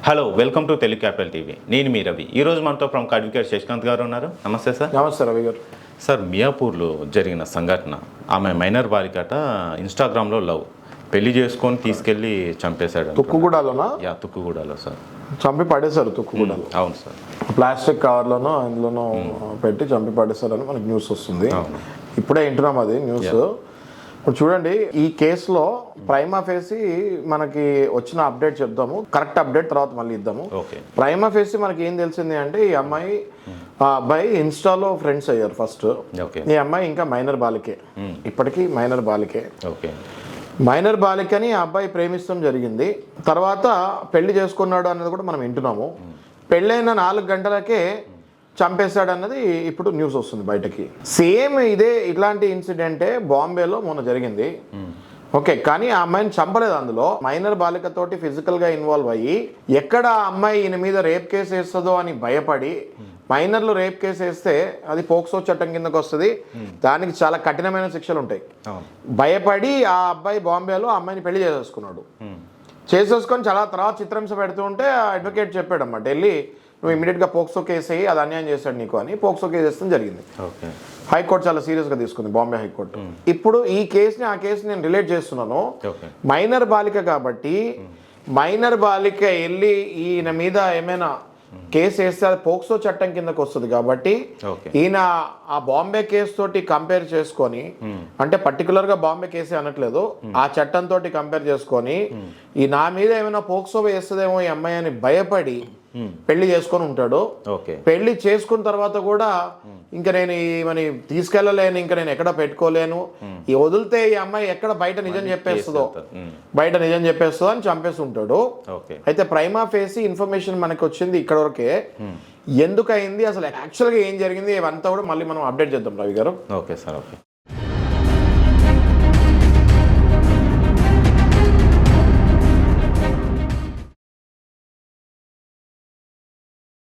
Hello, welcome to Telugu capital TV. నేను మీ రవి. ఈరోజు మనతో ప్రముఖ అడ్వకేట్ శశికాంత్ గారు ఉన్నారు. నమస్తే సార్. నమస్తే రవి గారు. సార్, మియాపూర్లో జరిగిన సంఘటన, ఆమె మైనర్ బాలికట ఇన్స్టాగ్రామ్లో లవ్, పెళ్లి చేసుకొని తీసుకెళ్ళి చంపేశాడు. తుక్కుగూడలోనా? తుక్కుగూడలో సార్. చంపి పడేశారు తుక్కుగూడలో. అవును సార్. ప్లాస్టిక్ కవర్లోనో అందులోనో పెట్టి చంపి పడేశారని మనకి న్యూస్ వస్తుంది. ఇప్పుడే వింటున్నాం అది న్యూస్. ఇప్పుడు చూడండి, ఈ కేసులో ప్రైమా ఫేసి మనకి వచ్చిన అప్డేట్ చెప్దాము, కరెక్ట్ అప్డేట్ తర్వాత మళ్ళీ ఇద్దాము. ప్రైమా ఫేసి మనకి ఏం తెలిసింది అంటే, ఈ అబ్బాయి ఇన్స్టాలో ఫ్రెండ్స్ అయ్యారు ఫస్ట్. ఈ అమ్మాయి ఇంకా మైనర్ బాలికే, ఇప్పటికీ మైనర్ బాలికే. మైనర్ బాలికని ఆ అబ్బాయి ప్రేమిస్తాం జరిగింది. తర్వాత పెళ్లి చేసుకున్నాడు అన్నది కూడా మనం వింటున్నాము. పెళ్ళైన 4 గంటలకే చంపేశాడు అన్నది ఇప్పుడు న్యూస్ వస్తుంది బయటకి. సేమ్ ఇట్లాంటి ఇన్సిడెంటే బాంబేలో మొన్న జరిగింది. ఓకే, కానీ ఆ అమ్మాయిని చంపలేదు. అందులో మైనర్ బాలికతోటి ఫిజికల్గా ఇన్వాల్వ్ అయ్యి, ఎక్కడ ఆ అమ్మాయి ఈయన మీద రేప్ కేసు వేస్తుందో అని భయపడి, మైనర్లు రేప్ కేసు వేస్తే అది పోక్సో చట్టం కిందకు వస్తుంది, దానికి చాలా కఠినమైన శిక్షలు ఉంటాయి. భయపడి ఆ అబ్బాయి బాంబేలో ఆ అమ్మాయిని పెళ్లి చేసేసుకొని చాలా తర్వాత చిత్రహింస పెడుతూ ఉంటే ఆ అడ్వకేట్ చెప్పాడు అన్నమాట, వెళ్ళి నువ్వు ఇమీడియట్గా పోక్సో కేసు అయ్యి, అది అన్యాయం చేశాడు నీకు అని పోక్సో కేసు వేస్తాం జరిగింది. హైకోర్టు చాలా సీరియస్గా తీసుకుంది, బాంబే హైకోర్టు. ఇప్పుడు ఈ కేసుని ఆ కేసుని నేను రిలేట్ చేస్తున్నాను. మైనర్ బాలిక కాబట్టి, మైనర్ బాలిక వెళ్ళి ఈయన మీద ఏమైనా కేసు వేస్తే అది పోక్సో చట్టం కిందకు వస్తుంది. కాబట్టి ఈయన ఆ బాంబే కేసు తోటి కంపేర్ చేసుకొని, అంటే పర్టికులర్గా బాంబే కేసే అనట్లేదు, ఆ చట్టంతో కంపేర్ చేసుకొని, ఈ నా మీద ఏమైనా పోక్సో వేస్తుందేమో ఈ అమ్మాయి అని భయపడి పెళ్లి చేసుకొని ఉంటాడు. పెళ్లి చేసుకున్న తర్వాత కూడా ఇంకా నేను ఈమెని తీసుకెళ్ళలేను, ఇంకా నేను ఎక్కడ పెట్టుకోలేను, ఈ వదిలితే ఈ అమ్మాయి ఎక్కడ బయట నిజం చెప్పేస్తుందో అని చంపేసి ఉంటాడు. అయితే ప్రైమా ఫేసి ఇన్ఫర్మేషన్ మనకి వచ్చింది ఇక్కడ వరకే. ఎందుకు అయింది, అసలు యాక్చువల్గా ఏం జరిగింది, ఇవంతా కూడా మళ్ళీ మనం అప్డేట్ చేద్దాం రవి గారు. Okay sir. ఓకే.